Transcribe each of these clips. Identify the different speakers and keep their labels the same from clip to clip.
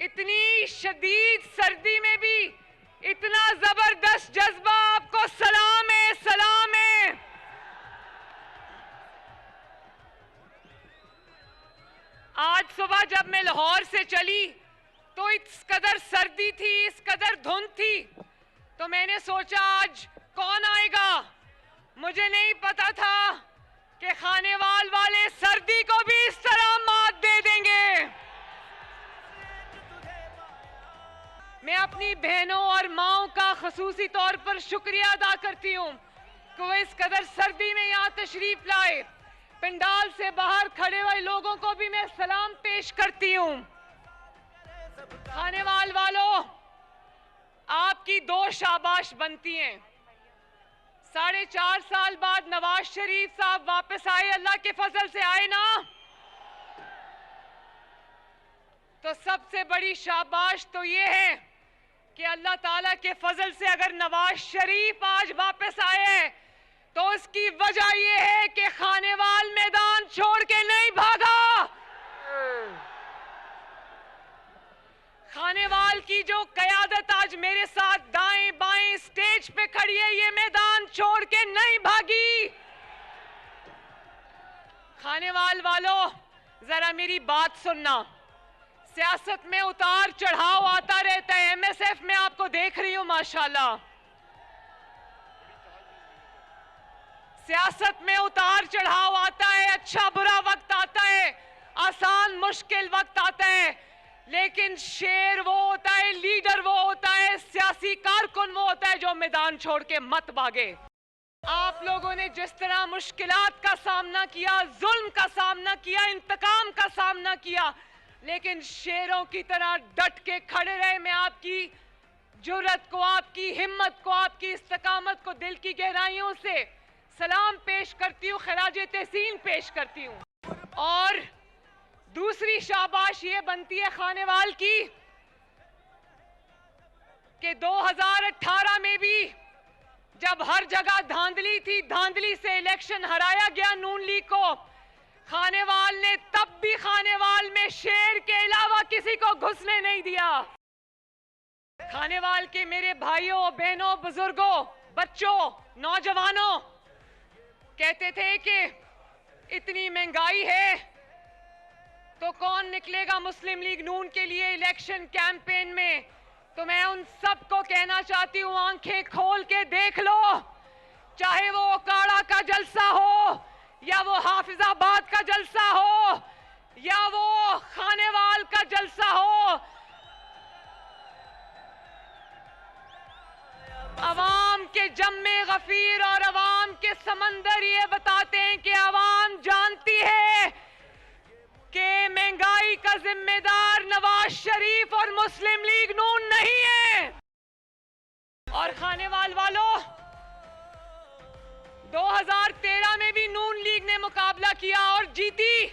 Speaker 1: इतनी शदीद सर्दी में भी इतना जबरदस्त जज्बा, आपको सलाम है, सलाम है। आज सुबह जब मैं लाहौर से चली तो इस कदर सर्दी थी, इस कदर धुंध थी, तो मैंने सोचा आज कौन आएगा। मुझे नहीं पता था कि खानेवाल वाले सर्दी को भी इस तरह मात दे देंगे। मैं अपनी बहनों और माओं का खसूसी तौर पर शुक्रिया अदा करती हूँ कि वो इस कदर सर्दी में यहाँ तशरीफ लाए। पंडाल से बाहर खड़े हुए लोगों को भी मैं सलाम पेश करती हूँ। खानेवाल वालों, आपकी दो शाबाश बनती हैं। 4.5 साल बाद नवाज शरीफ साहब वापस आए, अल्लाह के फजल से आए ना, तो सबसे बड़ी शाबाश तो ये है कि अल्लाह ताला के फजल से अगर नवाज शरीफ आज वापस आए हैं तो उसकी वजह ये है कि खानेवाल मैदान छोड़ के नहीं भागा। खानेवाल की जो कयादत आज मेरे साथ दाएं बाएं स्टेज पे खड़ी है, ये मैदान छोड़ के नहीं भागी। खानेवाल वालों, जरा मेरी बात सुनना। सियासत में उतार चढ़ाव आता रहता है। एमएसएफ में आपको देख रही हूं, माशाल्लाह। सियासत में उतार चढ़ाव आता है, अच्छा बुरा वक्त आता है, आसान मुश्किल वक्त आता है, लेकिन शेर वो होता है, लीडर वो होता है, सियासी कारकुन वो होता है जो मैदान छोड़ के मत भागे। आप लोगों ने जिस तरह मुश्किलात का सामना किया, जुल्म का सामना किया, इंतकाम का सामना किया, लेकिन शेरों की तरह डट के खड़े रहे। मैं आपकी जुर्रत को, आपकी हिम्मत को, आपकी इस्तकामत को दिल की गहराइयों से सलाम पेश करती हूँ, खराजे तहसीन पेश करती हूँ। और दूसरी शाबाश ये बनती है खानेवाल की कि 2018 में भी जब हर जगह धांधली थी, धांधली से इलेक्शन हराया गया नून लीग को, खानेवाल ने तब भी खानेवाल में शेर के अलावा किसी को घुसने नहीं दिया। खानेवाल के मेरे भाइयों बहनों, बुजुर्गों, बच्चों, नौजवानों कहते थे कि इतनी महंगाई है तो कौन निकलेगा मुस्लिम लीग नून के लिए इलेक्शन कैंपेन में। तो मैं उन सबको कहना चाहती हूँ, आंखें खोल के देख लो, चाहे वो ओकाड़ा का जलसा हो या वो हाफिजाबाद का जलसा हो या वो खानेवाल का जलसा हो, अवाम के जम्मे गफीर और अवाम के समंदर ये बताते हैं कि अवाम जानती है कि महंगाई का जिम्मेदार नवाज शरीफ और मुस्लिम लीग नून नहीं है। और खानेवाल वालों, 2013 में भी नून लीग ने मुकाबला किया और जीती,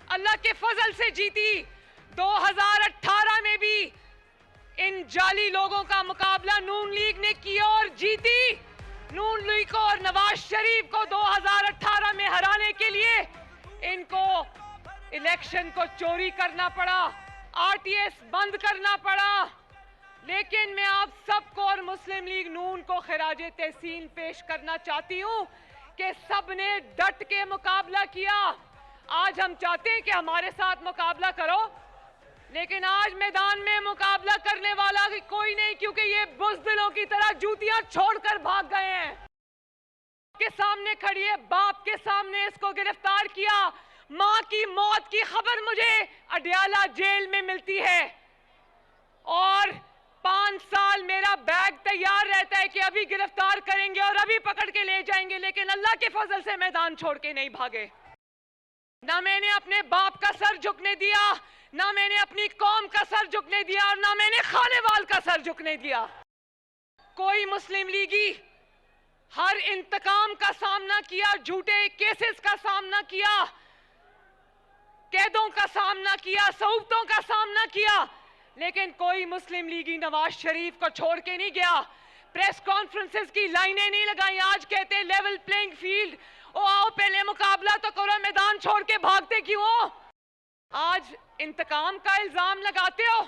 Speaker 1: अल्लाह के फजल से जीती। 2018 में भी इन जाली लोगों का मुकाबला नून लीग ने किया और जीती। नून लीग को और नवाज शरीफ को 2018 में हराने के लिए इनको इलेक्शन को चोरी करना पड़ा, आरटीएस बंद करना पड़ा। लेकिन मैं आप सबको और मुस्लिम लीग नून को खिराजे तहसीन पेश करना चाहती हूं कि सबने डट के मुकाबला किया। आज हम चाहते हैं कि हमारे साथ मुकाबला करो, लेकिन आज मैदान में मुकाबला करने वाला कोई नहीं, क्योंकि ये बुज़दिलों की तरह जूतियां छोड़कर भाग गए हैं। के सामने खड़ी है, बाप के सामने इसको गिरफ्तार किया। मां की मौत की खबर मुझे अडयाला जेल में मिलती है और 5 साल मेरा बैग तैयार रहता है कि अभी गिरफ्तार करेंगे और अभी पकड़ के ले जाएंगे, लेकिन अल्लाह के फजल से मैदान छोड़ के नहीं भागे। ना मैंने अपने बाप का सर झुकने दिया, ना मैंने अपनी कौम का सर झुकने दिया और ना मैंने खानेवाल का सर झुकने दिया। कोई मुस्लिम लीगी हर इंतकाम का सामना किया, झूठे केसेस का सामना किया, कैदों का सामना किया, सऊबतों का सामना किया, लेकिन कोई मुस्लिम लीगी नवाज शरीफ को छोड़ के नहीं गया। प्रेस कॉन्फ्रेंसेस की लाइनें नहीं लगाई। आज कहते हैं लेवल प्लेइंग फील्ड, ओ आओ पहले मुकाबला तो करो, मैदान छोड़ के भागते क्यों हो? आज इंतकाम का इल्जाम लगाते हो,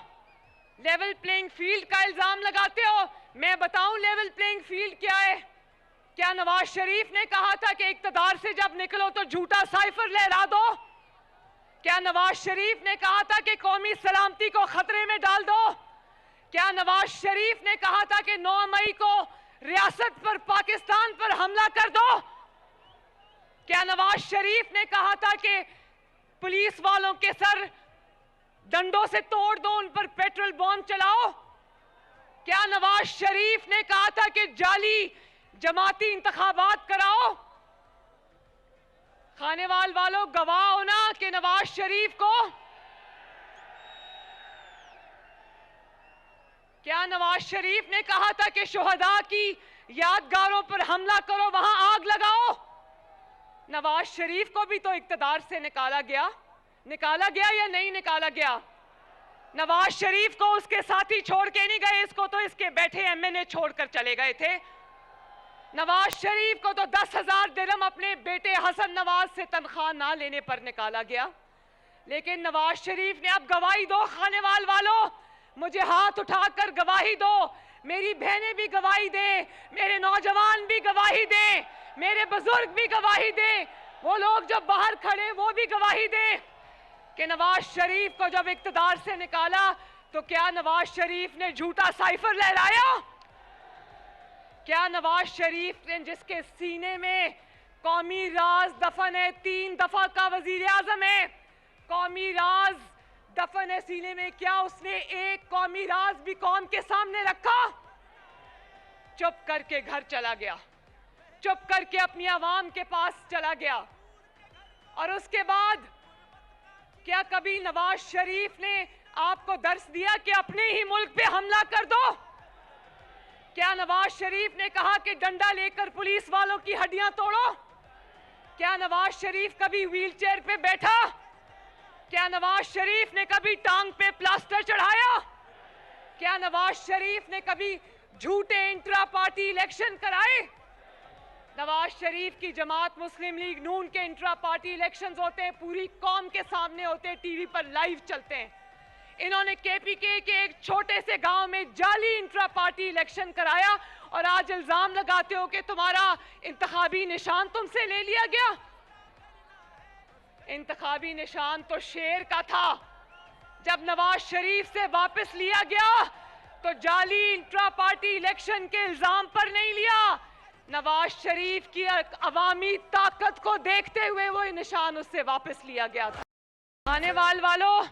Speaker 1: लेवल प्लेइंग फील्ड का इल्जाम लगाते हो। मैं बताऊं लेवल प्लेइंग फील्ड क्या है? क्या नवाज शरीफ ने कहा था कि इक्तदार से जब निकलो तो झूठा साइफर लहरा दो? क्या नवाज शरीफ ने कहा था कि कौमी सलामती को खतरे में डाल दो? क्या नवाज शरीफ ने कहा था कि 9 मई को रियासत पर, पाकिस्तान पर हमला कर दो? क्या नवाज शरीफ ने कहा था कि पुलिस वालों के सर डंडों से तोड़ दो, उन पर पेट्रोल बॉम्ब चलाओ? क्या नवाज शरीफ ने कहा था कि जाली जमाती इंतखाबात कराओ? खानेवाल वालों, गवाह हो ना कि नवाज शरीफ को, क्या नवाज शरीफ ने कहा था कि शुहदा की यादगारों पर हमला करो, वहां आग लगाओ? नवाज शरीफ को भी तो इक्तदार से निकाला गया या नहीं निकाला गया? नवाज शरीफ को उसके साथी छोड़ के नहीं गए, इसको तो इसके बैठे एमएनए छोड़कर चले गए थे। नवाज शरीफ को तो 10,000 दिरहम अपने बेटे हसन नवाज से तनख्वाह ना लेने पर निकाला गया। लेकिन नवाज शरीफ ने, अब गवाही दो खानेवाल वालों, मुझे हाथ उठाकर गवाही दो, मेरी बहनें भी गवाही दें, मेरे नौजवान भी गवाही दें, मेरे बुजुर्ग भी गवाही दें, वो लोग जो बाहर खड़े वो भी गवाही दें कि नवाज शरीफ को जब इक्तदार से निकाला तो क्या नवाज शरीफ ने झूठा साइफर लहराया? क्या नवाज शरीफ ने, जिसके सीने में कौमी राज दफन है, 3 दफा का वजीर आजम है, कौमी राज दफन है सीने में, क्या उसने एक कौमी राज भी कौम के सामने रखा? चुप करके घर चला गया, चुप करके अपनी आवाम के पास चला गया। और उसके बाद क्या कभी नवाज शरीफ ने आपको दर्स दिया कि अपने ही मुल्क पे हमला कर दो? क्या नवाज शरीफ ने कहा कि डंडा लेकर पुलिस वालों की हड्डियां तोड़ो? क्या नवाज शरीफ कभी व्हीलचेयर पे बैठा? क्या नवाज शरीफ ने कभी टांग पे प्लास्टर चढ़ाया? क्या नवाज शरीफ ने कभी झूठे इंट्रा पार्टी इलेक्शन कराए? नवाज शरीफ की जमात मुस्लिम लीग नून के इंट्रा पार्टी इलेक्शंस होते हैं, पूरी कौम के सामने होते हैं, टीवी पर लाइव चलते हैं। इन्होंने केपीके के एक छोटे से गांव में जाली इंट्रा पार्टी इलेक्शन कराया और आज इल्जाम लगाते हो कि तुम्हारा इंतखाबी निशान तुमसे ले लिया गया। इंतखाबी निशान तो शेर का था। जब नवाज शरीफ से वापस लिया गया तो जाली इंट्रा पार्टी इलेक्शन के इल्जाम पर नहीं लिया, नवाज शरीफ की अवामी ताकत को देखते हुए वो निशान उससे वापस लिया गया था। खानेवाल वालों,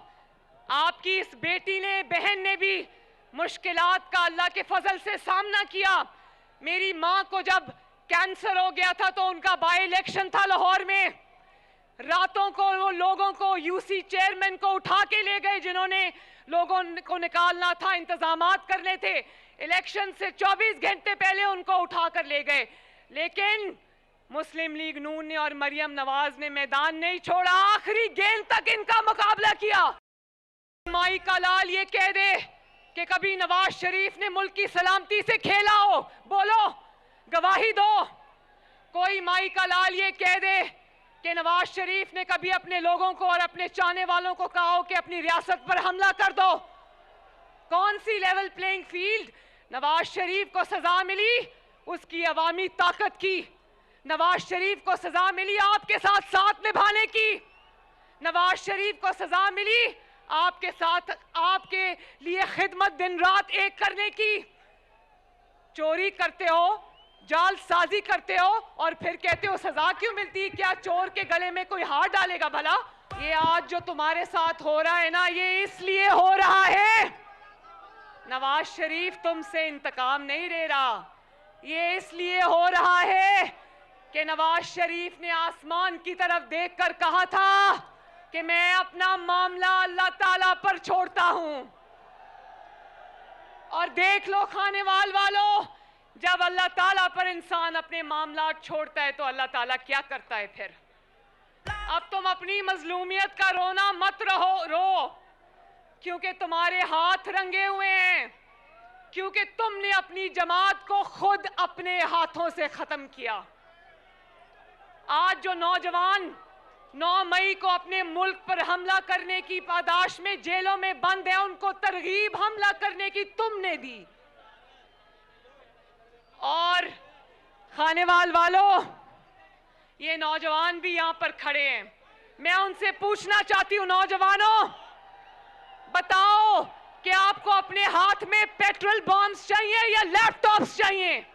Speaker 1: आपकी इस बेटी ने, बहन ने भी मुश्किलात का अल्लाह के फजल से सामना किया। मेरी माँ को जब कैंसर हो गया था तो उनका बाय इलेक्शन था लाहौर में, रातों को वो लोगों को, यूसी चेयरमैन को उठा के ले गए जिन्होंने लोगों को निकालना था, इंतजामात करने थे, इलेक्शन से 24 घंटे पहले उनको उठा कर ले गए। लेकिन मुस्लिम लीग नून ने और मरियम नवाज ने मैदान नहीं छोड़ा, आखिरी गेंद तक इनका मुकाबला किया। माई का लाल ये कह दे कि कभी नवाज शरीफ ने मुल्क की सलामती से खेला हो, बोलो, गवाही दो। कोई माई का लाल ये कह दे कि नवाज शरीफ ने कभी अपने लोगों को और अपने चाहने वालों को कहा हो कि अपनी रियासत पर हमला कर दो? कौन सी level playing field? Nawaz Sharif को सजा मिली उसकी अवामी ताकत की, नवाज शरीफ को सजा मिली आपके साथ साथ निभाने की, नवाज शरीफ को सजा मिली आपके साथ, आपके लिए खिदमत दिन रात एक करने की। चोरी करते हो, जालसाजी करते हो और फिर कहते हो सजा क्यों मिलती? क्या चोर के गले में कोई हाथ डालेगा भला? ये आज जो तुम्हारे साथ हो रहा है ना, ये इसलिए हो रहा है, नवाज शरीफ तुमसे इंतकाम नहीं ले रहा, ये इसलिए हो रहा है कि नवाज शरीफ ने आसमान की तरफ देखकर कहा था कि मैं अपना मामला अल्लाह ताला पर छोड़ता हूं। और देख लो खानेवाल वालों, जब अल्लाह ताला पर इंसान अपने मामला छोड़ता है तो अल्लाह ताला क्या करता है फिर? अब तुम अपनी मजलूमियत का रोना मत रो, क्योंकि तुम्हारे हाथ रंगे हुए हैं, क्योंकि तुमने अपनी जमात को खुद अपने हाथों से खत्म किया। आज जो नौजवान 9 मई को अपने मुल्क पर हमला करने की पादाश में जेलों में बंद है, उनको तरगीब हमला करने की तुमने दी। और खानेवाल वालों, ये नौजवान भी यहां पर खड़े हैं, मैं उनसे पूछना चाहती हूं, नौजवानों बताओ कि आपको अपने हाथ में पेट्रोल बॉम्ब्स चाहिए या लैपटॉप्स चाहिए?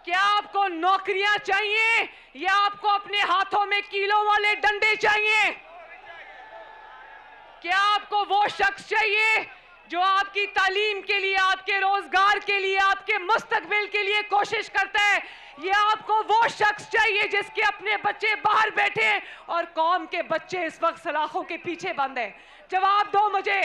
Speaker 1: क्या आपको नौकरियां चाहिए या आपको अपने हाथों में कीलों वाले डंडे चाहिए? क्या आपको वो शख्स चाहिए जो आपकी तालीम के लिए, आपके रोजगार के लिए, आपके मुस्तकबिल के लिए कोशिश करता है, या आपको वो शख्स चाहिए जिसके अपने बच्चे बाहर बैठे हैं और कौम के बच्चे इस वक्त सलाखों के पीछे बंद हैं? जवाब दो मुझे।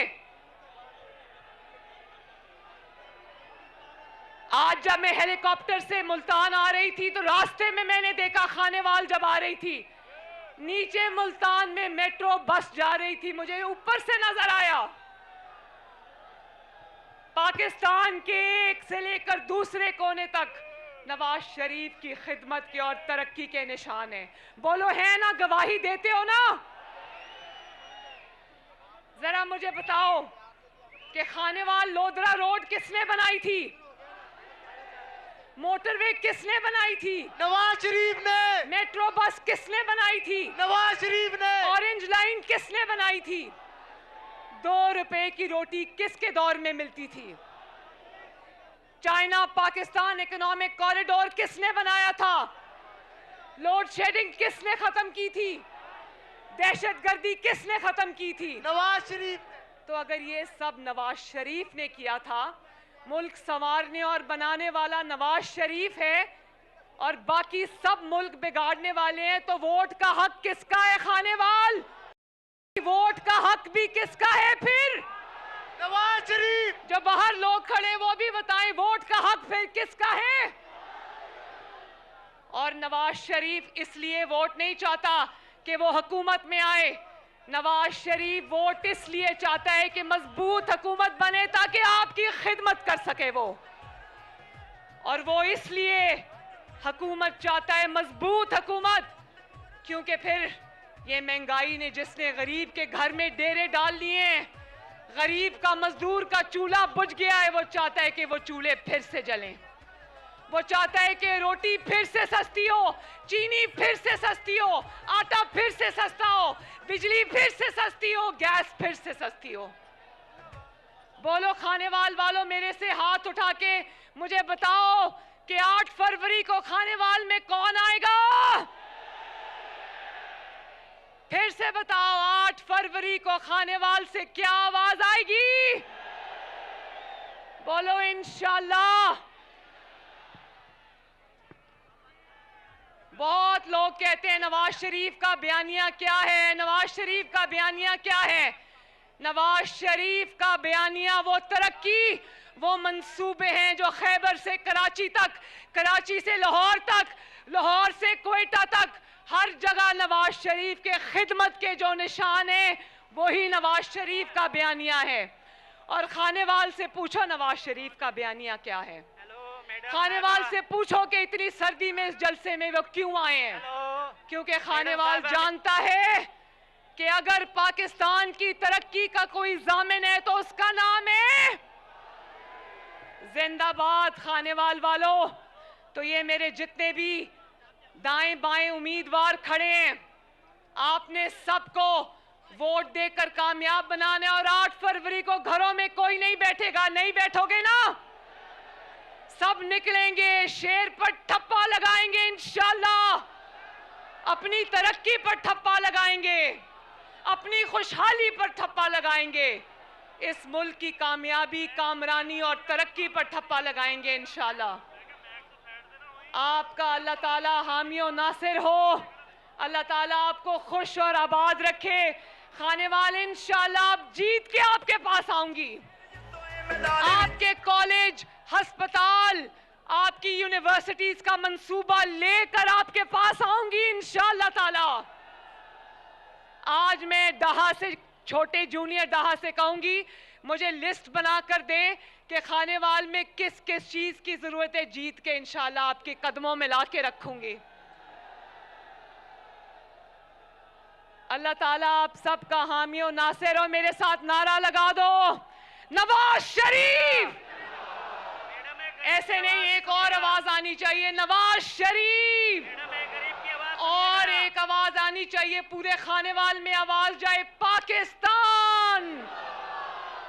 Speaker 1: आज जब मैं हेलीकॉप्टर से मुल्तान आ रही थी तो रास्ते में मैंने देखा, खानेवाल जब आ रही थी, नीचे मुल्तान में मेट्रो बस जा रही थी, मुझे ऊपर से नजर आया। पाकिस्तान के एक से लेकर दूसरे कोने तक नवाज शरीफ की खिदमत के और तरक्की के निशान हैं। बोलो है ना, गवाही देते हो ना? जरा मुझे बताओ कि खानेवाल लोधरा रोड किसने बनाई थी? मोटरवे किसने बनाई थी?
Speaker 2: नवाज शरीफ ने।
Speaker 1: मेट्रो बस किसने बनाई थी?
Speaker 2: नवाज शरीफ ने।
Speaker 1: ऑरेंज लाइन किसने बनाई थी? 2 रुपए की रोटी किसके दौर में मिलती थी? चाइना पाकिस्तान इकोनॉमिक कॉरिडोर किसने बनाया था? लोड शेडिंग किसने खत्म की थी? दहशतगर्दी किसने खत्म की थी?
Speaker 2: नवाज शरीफ।
Speaker 1: तो अगर ये सब नवाज शरीफ ने किया था, मुल्क संवारने और बनाने वाला नवाज शरीफ है और बाकी सब मुल्क बिगाड़ने वाले हैं, तो वोट का हक किसका है खानेवाल? वोट का हक भी किसका है फिर?
Speaker 2: नवाज शरीफ।
Speaker 1: जो बाहर लोग खड़े वो भी बताएं, वोट का हक फिर किसका है? और नवाज शरीफ इसलिए वोट नहीं चाहता कि वो हुकूमत में आए, नवाज शरीफ वोट इसलिए चाहता है कि मजबूत हुकूमत बने ताकि आपकी खिदमत कर सके वो। और वो इसलिए हुकूमत चाहता है, मजबूत हुकूमत, क्योंकि फिर ये महंगाई ने जिसने गरीब के घर में डेरे डाल लिए हैं, गरीब का मजदूर का चूल्हा बुझ गया है, वो चाहता है कि वो चूल्हे फिर से जलें। वो चाहता है कि रोटी फिर से सस्ती हो, चीनी फिर से सस्ती हो, आटा फिर से सस्ता हो, बिजली फिर से सस्ती हो, गैस फिर से सस्ती हो। बोलो खानेवाल वालों, मेरे से हाथ उठा के मुझे बताओ कि 8 फरवरी को खानेवाल में कौन आएगा? फिर से बताओ, 8 फरवरी को खानेवाल से क्या आवाज आएगी? बोलो इंशाल्लाह। बहुत लोग कहते हैं नवाज शरीफ का बयानिया क्या है, नवाज शरीफ का बयानिया क्या है? नवाज शरीफ का बयानिया वो तरक्की, वो मंसूबे हैं जो खैबर से कराची तक, कराची से लाहौर तक, लाहौर से कोयटा तक, हर जगह नवाज शरीफ के खिदमत के जो निशान हैं, वही नवाज शरीफ का बयानिया है। और खानेवाल से पूछो नवाज शरीफ का बयानिया क्या है। खानेवाल से पूछो कि इतनी सर्दी में इस जलसे में वो क्यों आए हैं। क्योंकि खानेवाल जानता है कि अगर पाकिस्तान की तरक्की का कोई जामिन है तो उसका नाम है जिंदाबाद। खानेवाल वालों, तो ये मेरे जितने भी दाएं बाएं उम्मीदवार खड़े हैं, आपने सबको वोट देकर कामयाब बनाने, और 8 फरवरी को घरों में कोई नहीं बैठेगा। नहीं बैठोगे ना? सब निकलेंगे, शेर पर ठप्पा लगाएंगे इंशाल्लाह, अपनी तरक्की पर ठप्पा लगाएंगे, अपनी खुशहाली पर ठप्पा लगाएंगे, इस मुल्क की कामयाबी, कामरानी और तरक्की पर ठप्पा लगाएंगे इंशाल्लाह। आपका अल्लाह ताला हामी और नासिर हो, अल्लाह ताला आपको खुश और आबाद रखे। खानेवाल इंशाल्लाह अब जीत के आपके पास आऊंगी, आपके कॉलेज, अस्पताल, आपकी यूनिवर्सिटीज का मंसूबा लेकर आपके पास आऊंगी इंशाल्लाह ताला। आज मैं डाहा से, छोटे जूनियर डाहा से कहूंगी, मुझे लिस्ट बनाकर दे कि खानेवाल में किस किस चीज की जरूरत है, जीत के इंशाल्लाह आपके कदमों में ला के रखूंगी। अल्लाह ताला आप सबका हामी और नासिर हो। मेरे साथ नारा लगा दो, नवाज शरीफ। ऐसे नहीं, एक और आवाज आनी चाहिए, नवाज शरीफ। और एक आवाज आनी चाहिए, पूरे खानेवाल में आवाज जाए, पाकिस्तान।